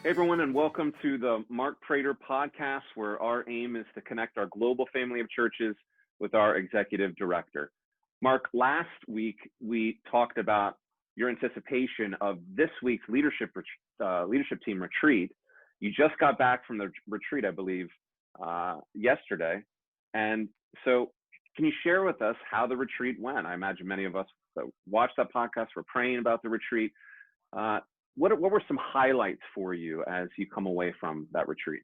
Hey everyone, and welcome to the Mark Prater podcast, where our aim is to connect our global family of churches with our executive director. Mark, last week we talked about your anticipation of this week's leadership team retreat. You just got back from the retreat, I believe, yesterday. And so can you share with us how the retreat went? I imagine many of us that watched that podcast were praying about the retreat. What were some highlights for you as you come away from that retreat?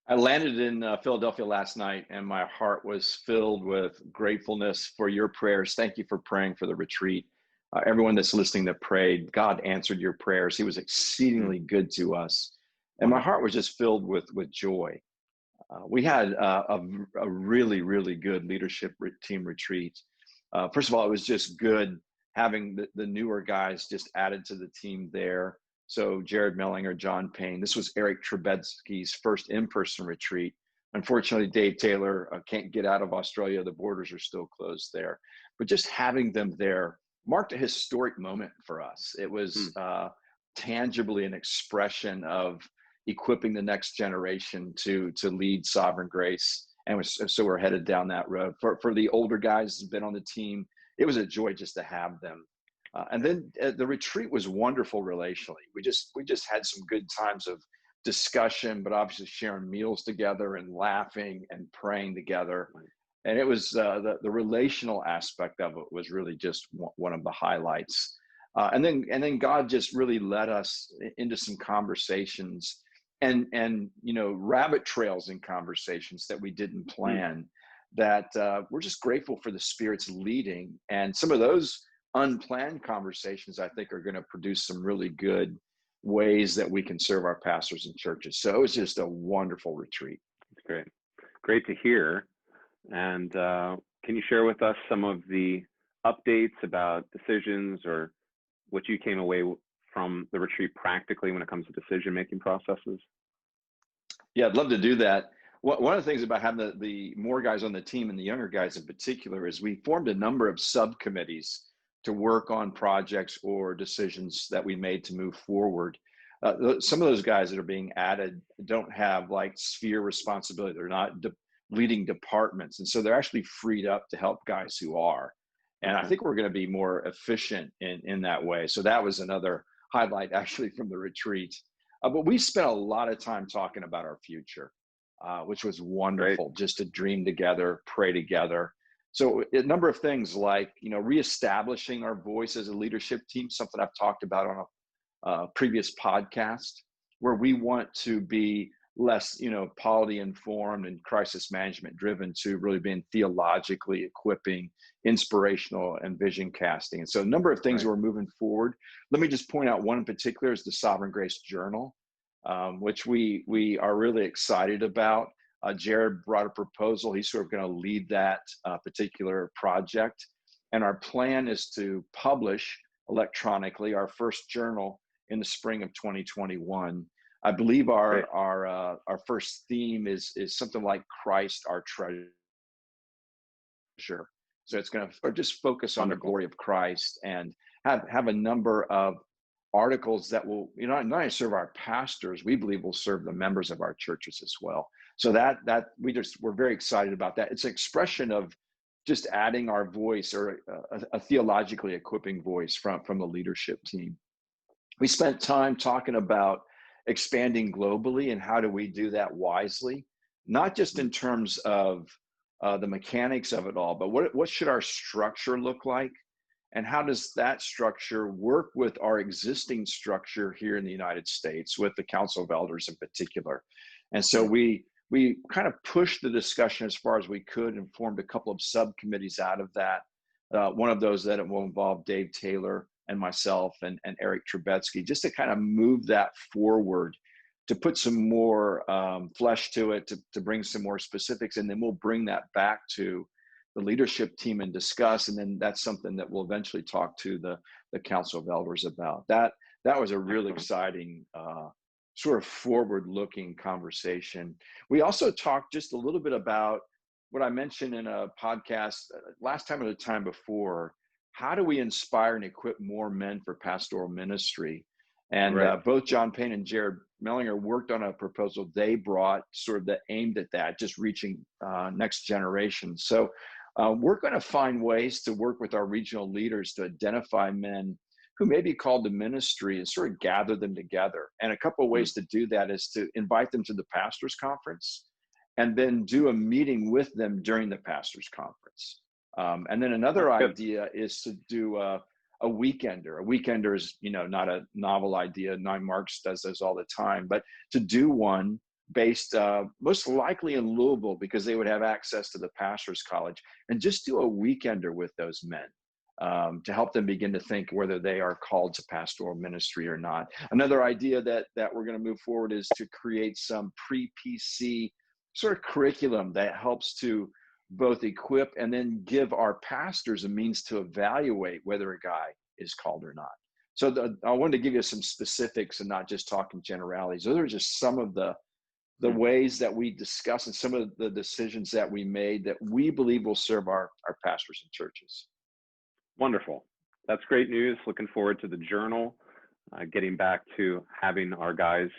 I landed in Philadelphia last night, and my heart was filled with gratefulness for your prayers. Thank you for praying for the retreat. Everyone that's listening that prayed, God answered your prayers. He was exceedingly good to us. And my heart was just filled with joy. We had a really, really good leadership team retreat. First of all, it was just good having the newer guys just added to the team there. So Jared Mellinger, John Payne. This was Eric Trebetsky's first in-person retreat. Unfortunately, Dave Taylor can't get out of Australia. The borders are still closed there. But just having them there marked a historic moment for us. It was tangibly an expression of equipping the next generation to lead Sovereign Grace. And so we're headed down that road. For the older guys who've been on the team, it was a joy just to have them. And then the retreat was wonderful relationally. We just had some good times of discussion, but obviously sharing meals together and laughing and praying together. And it was the relational aspect of it was really just one of the highlights. And then God just really led us into some conversations and rabbit trails in conversations that we didn't plan. That we're just grateful for the Spirit's leading, and some of those unplanned conversations, I think, are going to produce some really good ways that we can serve our pastors and churches. So it was just a wonderful retreat. That's great to hear. And can you share with us some of the updates about decisions or what you came away from the retreat practically when it comes to decision-making processes? Yeah, I'd love to do that. One of the things about having the more guys on the team and the younger guys in particular is we formed a number of subcommittees to work on projects or decisions that we made to move forward. Some of those guys that are being added don't have like sphere responsibility. They're not leading departments. And so they're actually freed up to help guys who are. And I think we're going to be more efficient in that way. So that was another highlight actually from the retreat. But we spent a lot of time talking about our future. Which was wonderful, just to dream together, pray together. So a number of things like, reestablishing our voice as a leadership team, something I've talked about on a previous podcast, where we want to be less, polity informed and crisis management driven to really being theologically equipping, inspirational, and vision casting. And so a number of things we're moving forward. Let me just point out one in particular is the Sovereign Grace Journal. Which we are really excited about. Jared brought a proposal. He's sort of going to lead that particular project. And our plan is to publish electronically our first journal in the spring of 2021. I believe our first theme is something like Christ, our treasure. So it's going to just focus on the glory of Christ and have a number of articles that will, not only serve our pastors, we believe will serve the members of our churches as well. So that we're very excited about that. It's an expression of just adding our voice or a theologically equipping voice from the leadership team. We spent time talking about expanding globally and how do we do that wisely, not just in terms of the mechanics of it all, but what should our structure look like? And how does that structure work with our existing structure here in the United States, with the Council of Elders in particular? And so we kind of pushed the discussion as far as we could and formed a couple of subcommittees out of that. One of those that will involve Dave Taylor and myself and Eric Trebetsky, just to kind of move that forward, to put some more flesh to it, to bring some more specifics, and then we'll bring that back to the leadership team and discuss, and then that's something that we'll eventually talk to the Council of Elders about. That was a really exciting sort of forward-looking conversation. We also talked just a little bit about what I mentioned in a podcast last time or the time before, how do we inspire and equip more men for pastoral ministry? And Right. both John Payne and Jared Mellinger worked on a proposal they brought sort of that aimed at that, just reaching next generation. So we're going to find ways to work with our regional leaders to identify men who may be called to ministry and sort of gather them together. And a couple of Mm. ways to do that is to invite them to the pastors' conference and then do a meeting with them during the pastors' conference. And then another That's good. idea is to do a weekender. A weekender is, not a novel idea. Nine Marks does those all the time, but to do one based most likely in Louisville, because they would have access to the pastors' college, and just do a weekender with those men to help them begin to think whether they are called to pastoral ministry or not. Another idea that we're going to move forward is to create some pre-PC sort of curriculum that helps to both equip and then give our pastors a means to evaluate whether a guy is called or not. So I wanted to give you some specifics and not just talking generalities. Those are just some of the ways that we discuss and some of the decisions that we made that we believe will serve our pastors and churches. Wonderful. That's great news. Looking forward to the journal, getting back to having our guys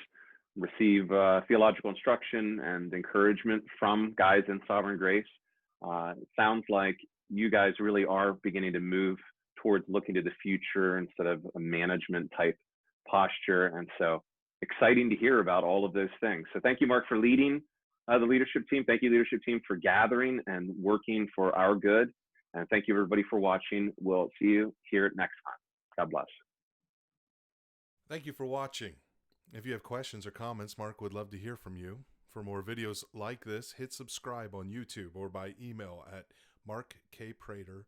receive theological instruction and encouragement from guys in Sovereign Grace. It sounds like you guys really are beginning to move towards looking to the future instead of a management type posture. And so exciting to hear about all of those things. So thank you, Mark, for leading the leadership team. Thank you, leadership team, for gathering and working for our good. And thank you, everybody, for watching. We'll see you here next time. God bless. Thank you for watching. If you have questions or comments, Mark would love to hear from you. For more videos like this, hit subscribe on YouTube or by email at markkprater.com.